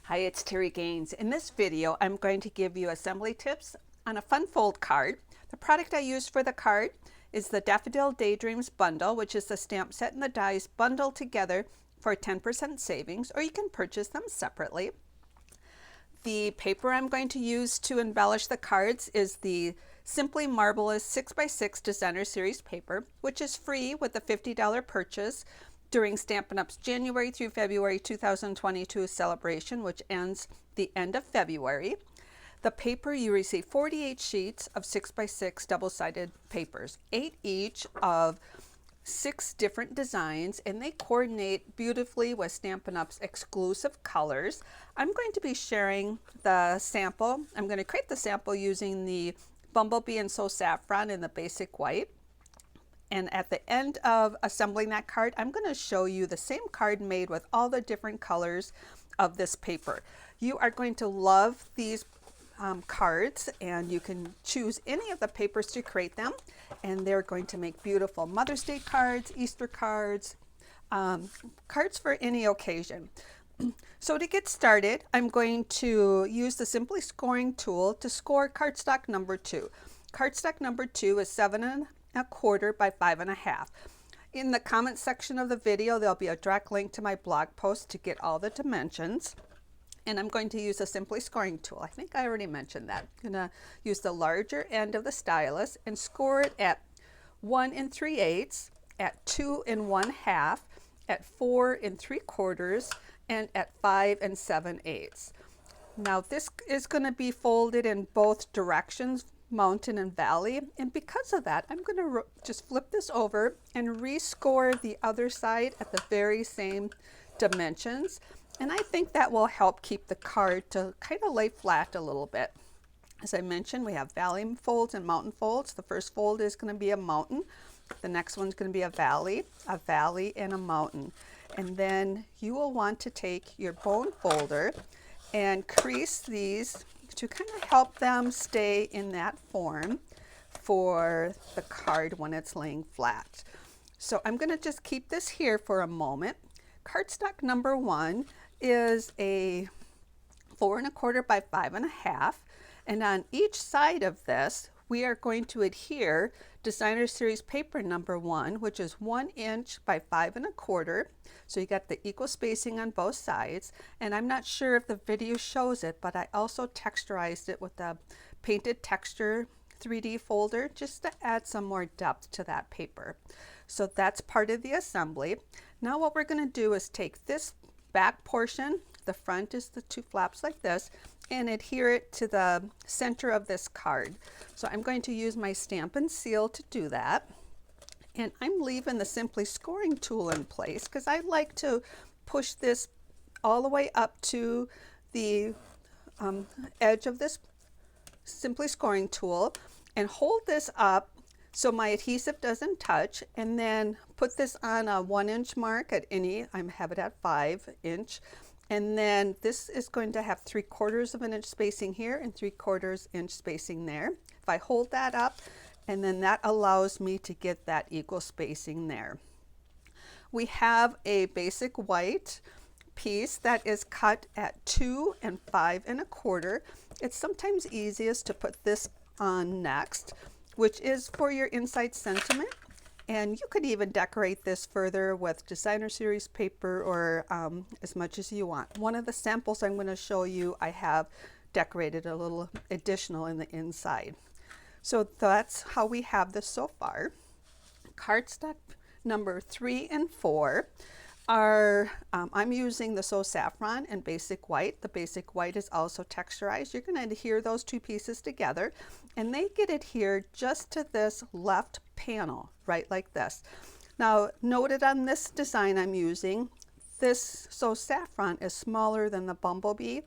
Hi, it's Terry Gaines. In this video, I'm going to give you assembly tips on a fun fold card. The product I used for the card is the Daffodil Daydreams Bundle, which is the stamp set and the dies bundled together for 10% savings, or you can purchase them separately. The paper I'm going to use to embellish the cards is the Simply Marbleous 6x6 Designer Series paper, which is free with a $50 purchase during Stampin' Up's January through February 2022 celebration, which ends the end of February. The paper, you receive 48 sheets of 6x6 double-sided papers, 8 each of 6 different designs, and they coordinate beautifully with Stampin' Up's exclusive colors. I'm going to be sharing the sample. I'm going to create the sample using the Bumblebee and So Saffron in the basic white. And at the end of assembling that card, I'm going to show you the same card made with all the different colors of this paper. You are going to love these cards, and you can choose any of the papers to create them, and they're going to make beautiful Mother's Day cards, Easter cards, cards for any occasion. So to get started, I'm going to use the Simply Scoring tool to score cardstock number 2. Cardstock number 2 is 7 1/4 by 5 1/2. In the comment section of the video, there'll be a direct link to my blog post to get all the dimensions. And I'm going to use a Simply Scoring tool. I think I already mentioned that. I'm going to use the larger end of the stylus and score it at 1 3/8, at 2 1/2, at 4 3/4, and at 5 7/8. Now this is going to be folded in both directions, mountain and valley, and because of that, I'm going to just flip this over and rescore the other side at the very same dimensions, and I think that will help keep the card to kind of lay flat a little bit. As I mentioned, we have valley folds and mountain folds. The first fold is going to be a mountain, the next one's going to be a valley, and a mountain. And then you will want to take your bone folder and crease these to kind of help them stay in that form for the card when it's laying flat. So I'm going to just keep this here for a moment. Cardstock number 1 is a 4 1/4 by 5 1/2, and on each side of this we are going to adhere Designer Series paper number 1, which is 1 inch by 5 1/4. So you got the equal spacing on both sides, and I'm not sure if the video shows it, but I also texturized it with the painted texture 3D folder just to add some more depth to that paper. So that's part of the assembly. Now what we're going to do is take this back portion, the front is the 2 flaps like this, and adhere it to the center of this card. So I'm going to use my Stampin' Seal to do that. And I'm leaving the Simply Scoring tool in place because I like to push this all the way up to the edge of this Simply Scoring tool and hold this up so my adhesive doesn't touch, and then put this on a 1 inch mark at any, I have it at 5 inch. And then this is going to have 3/4 of an inch spacing here and 3/4 inch spacing there. If I hold that up, and then that allows me to get that equal spacing there. We have a basic white piece that is cut at 2 and 5 1/4. It's sometimes easiest to put this on next, which is for your inside sentiment. And you could even decorate this further with Designer Series paper or as much as you want. One of the samples I'm going to show you, I have decorated a little additional in the inside. So that's how we have this so far. Cardstock number 3 and 4 are, I'm using the So Saffron and basic white. The basic white is also texturized. You're going to adhere those 2 pieces together, and they get adhered just to this left panel, right like this. Now noted on this design I'm using, this So Saffron is smaller than the Bumblebee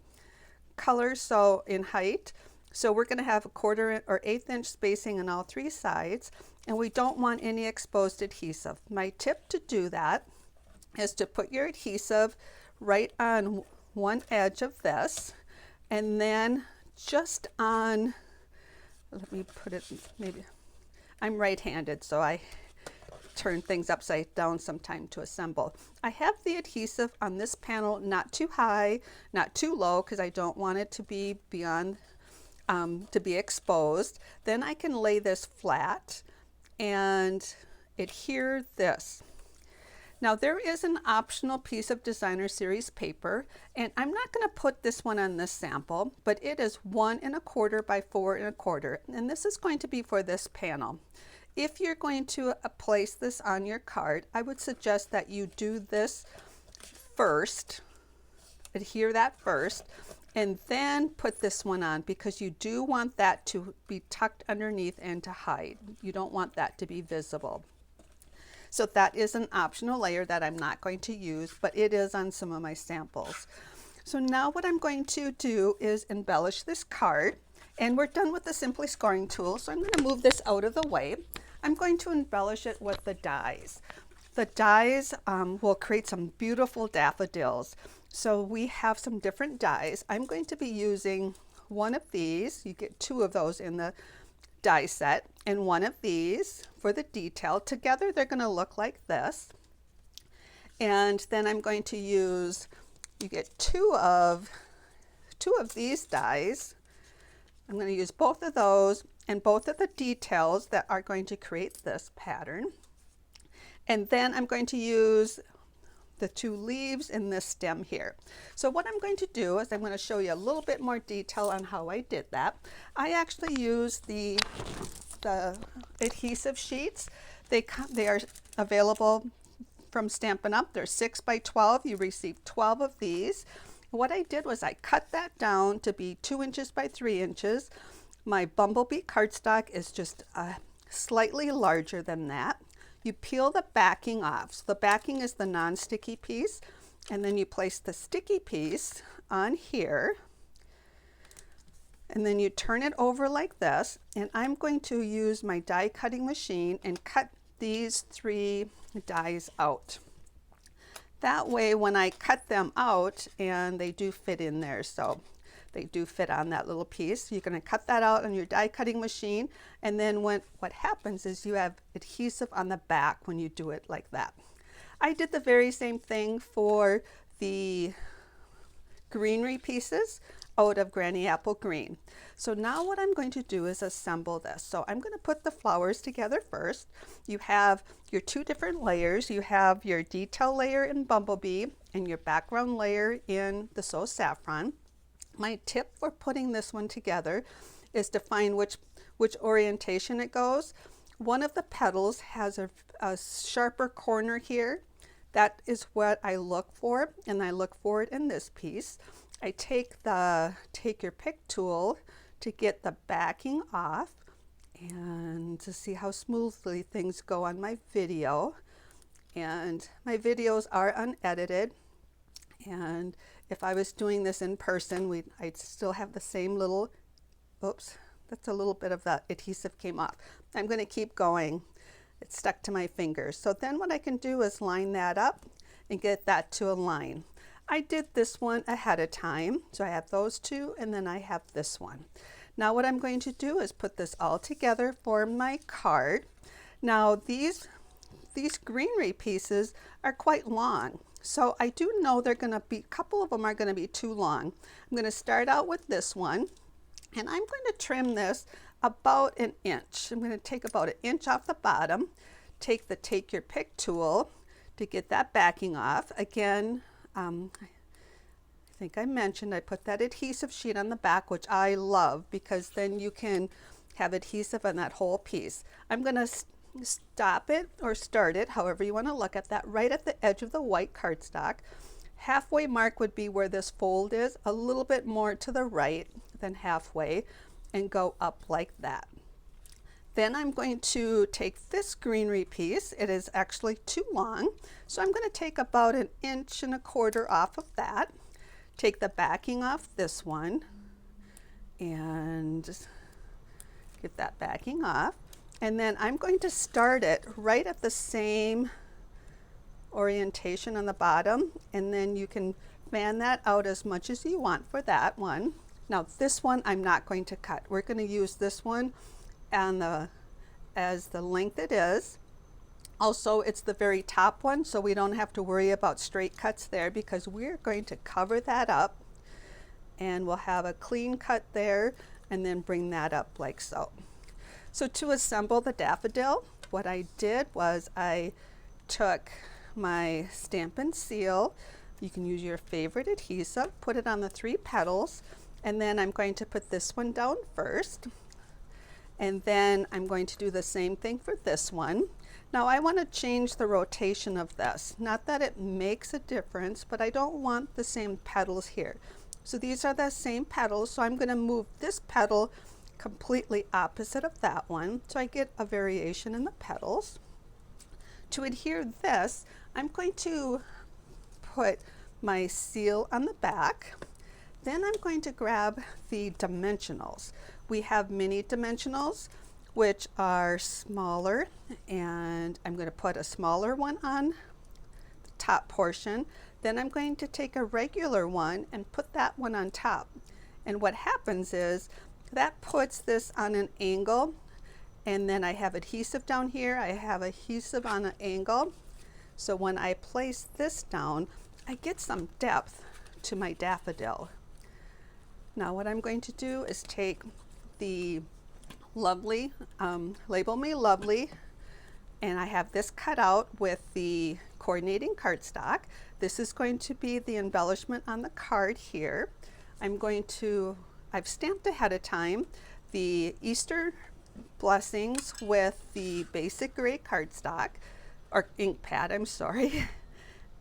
color, so in height. So we're going to have a 1/4 or 1/8 inch spacing on all 3 sides, and we don't want any exposed adhesive. My tip to do that is to put your adhesive right on one edge of this, and then just on, let me put it, maybe, I'm right-handed, so I turn things upside down sometime to assemble. I have the adhesive on this panel not too high, not too low, because I don't want it to be beyond, to be exposed. Then I can lay this flat and adhere this. Now there is an optional piece of designer series paper, and I'm not going to put this one on this sample, but it is 1 1/4 by 4 1/4, and this is going to be for this panel. If you're going to place this on your card, I would suggest that you do this first, adhere that first, and then put this one on, because you do want that to be tucked underneath and to hide. You don't want that to be visible. So that is an optional layer that I'm not going to use, but it is on some of my samples. So now what I'm going to do is embellish this card, and we're done with the Simply Scoring tool, so I'm going to move this out of the way. I'm going to embellish it with the dies. The dies will create some beautiful daffodils. So we have some different dies. I'm going to be using one of these. You get 2 of those in the die set, and one of these for the detail. Together they're going to look like this. And then I'm going to use, you get two of these dies. I'm going to use both of those and both of the details that are going to create this pattern. And then I'm going to use the 2 leaves in this stem here. So what I'm going to do is I'm going to show you a little bit more detail on how I did that. I actually used the adhesive sheets. They are available from Stampin' Up. They're 6 by 12. You receive 12 of these. What I did was I cut that down to be 2 inches by 3 inches. My Bumblebee cardstock is just slightly larger than that. You peel the backing off. So the backing is the non-sticky piece, and then you place the sticky piece on here, and then you turn it over like this, and I'm going to use my die cutting machine and cut these 3 dies out. That way when I cut them out, and they do fit in there, so they do fit on that little piece. You're going to cut that out on your die cutting machine, and then what happens is you have adhesive on the back when you do it like that. I did the very same thing for the greenery pieces out of Granny Apple Green. So now what I'm going to do is assemble this. So I'm going to put the flowers together first. You have your 2 different layers. You have your detail layer in Bumblebee and your background layer in the So Saffron. My tip for putting this one together is to find which orientation it goes. One of the petals has a sharper corner here. That is what I look for, and I look for it in this piece. I take your pick tool to get the backing off and to see how smoothly things go on my video. And my videos are unedited, and if I was doing this in person, I'd still have the same little, oops, that's a little bit of the adhesive came off. I'm going to keep going. It's stuck to my fingers. So then what I can do is line that up and get that to align. I did this one ahead of time. So I have those 2, and then I have this one. Now what I'm going to do is put this all together for my card. Now these greenery pieces are quite long. So I do know they're going to be, a couple of them are going to be too long. I'm going to start out with this one, and I'm going to trim this about 1 inch. I'm going to take about 1 inch off the bottom, take your pick tool to get that backing off. Again, I think I mentioned I put that adhesive sheet on the back, which I love because then you can have adhesive on that whole piece. I'm going to stop it or start it, however you want to look at that, right at the edge of the white cardstock. Halfway mark would be where this fold is, a little bit more to the right than halfway, and go up like that. Then I'm going to take this greenery piece. It is actually too long, so I'm going to take about 1.25 inches off of that, take the backing off this one, and just get that backing off. And then I'm going to start it right at the same orientation on the bottom, and then you can fan that out as much as you want for that one. Now this one I'm not going to cut. We're going to use this one and as the length it is, Also, it's the very top one, so we don't have to worry about straight cuts there because we're going to cover that up, and we'll have a clean cut there and then bring that up like so. So to assemble the daffodil, what I did was I took my Stampin' Seal. You can use your favorite adhesive, put it on the 3 petals, and then I'm going to put this one down first. And then I'm going to do the same thing for this one. Now I want to change the rotation of this. Not that it makes a difference, but I don't want the same petals here. So these are the same petals, so I'm going to move this petal completely opposite of that one, so I get a variation in the petals. To adhere this, I'm going to put my seal on the back. Then I'm going to grab the dimensionals. We have mini dimensionals, which are smaller, and I'm going to put a smaller one on the top portion. Then I'm going to take a regular one and put that one on top. And what happens is that puts this on an angle, and then I have adhesive down here. I have adhesive on an angle. So when I place this down, I get some depth to my daffodil. Now what I'm going to do is take the Lovely, Label Me Lovely, and I have this cut out with the coordinating cardstock. This is going to be the embellishment on the card here. I've stamped ahead of time the Easter blessings with the basic gray cardstock, or ink pad, I'm sorry.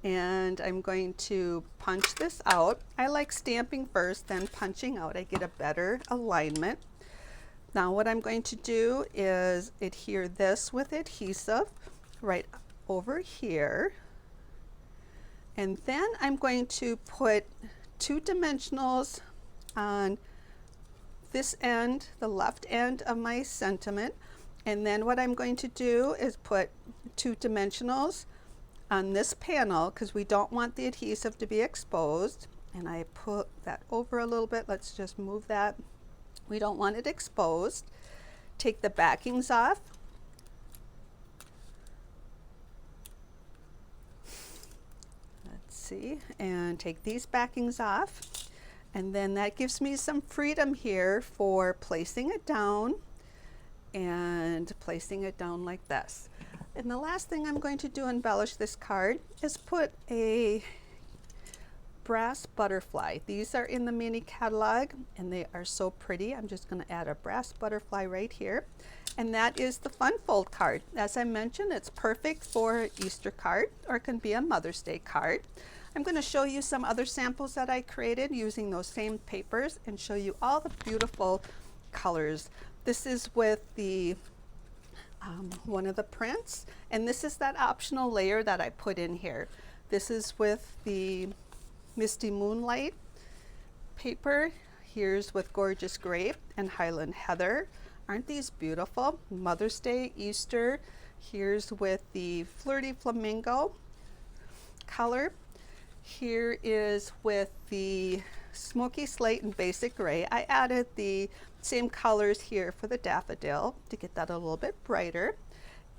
And I'm going to punch this out. I like stamping first, then punching out. I get a better alignment. Now what I'm going to do is adhere this with adhesive right over here. And then I'm going to put 2 dimensionals on this end, the left end of my sentiment. And then what I'm going to do is put 2 dimensionals on this panel because we don't want the adhesive to be exposed. And I put that over a little bit. Let's just move that. We don't want it exposed. Take the backings off. Let's see, and take these backings off. And then that gives me some freedom here for placing it down and placing it down like this. And the last thing I'm going to do embellish this card is put a brass butterfly. These are in the mini catalog and they are so pretty. I'm just going to add a brass butterfly right here. And that is the Fun Fold card. As I mentioned, it's perfect for an Easter card, or it can be a Mother's Day card. I'm going to show you some other samples that I created using those same papers and show you all the beautiful colors. This is with the one of the prints, and this is that optional layer that I put in here. This is with the Misty Moonlight paper. Here's with Gorgeous Grape and Highland Heather. Aren't these beautiful? Mother's Day, Easter. Here's with the Flirty Flamingo color. Here is with the Smoky Slate and Basic Gray. I added the same colors here for the daffodil to get that a little bit brighter.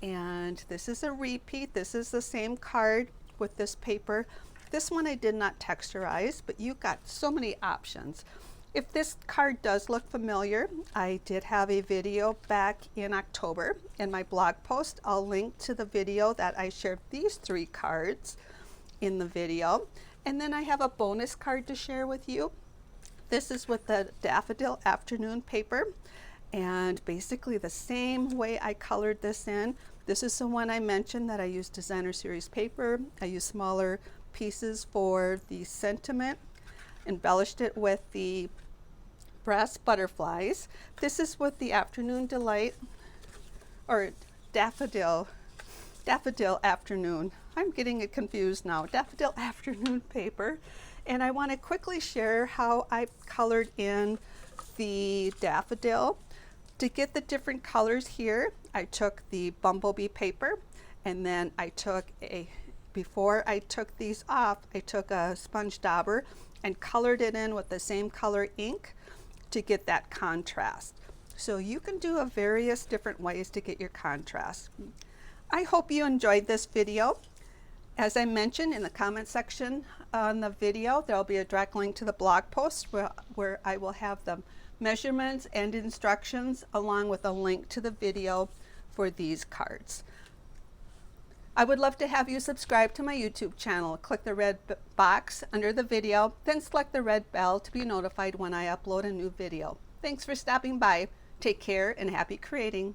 And this is a repeat. This is the same card with this paper. This one I did not texturize, but you got so many options. If this card does look familiar, I did have a video back in October in my blog post. I'll link to the video that I shared these 3 cards in the video. And then I have a bonus card to share with you. This is with the Daffodil Afternoon paper, and basically the same way I colored this in. This is the one I mentioned that I used designer series paper. I used smaller pieces for the sentiment, embellished it with the brass butterflies. This is with the Afternoon Delight, or Daffodil Afternoon. I'm getting it confused now. Daffodil Afternoon paper. And I want to quickly share how I colored in the daffodil. To get the different colors here, I took the bumblebee paper, and then before I took these off, I took a sponge dauber and colored it in with the same color ink to get that contrast. So you can do various different ways to get your contrast. I hope you enjoyed this video. As I mentioned in the comment section on the video, there will be a direct link to the blog post where I will have the measurements and instructions along with a link to the video for these cards. I would love to have you subscribe to my YouTube channel. Click the red box under the video, then select the red bell to be notified when I upload a new video. Thanks for stopping by. Take care and happy creating.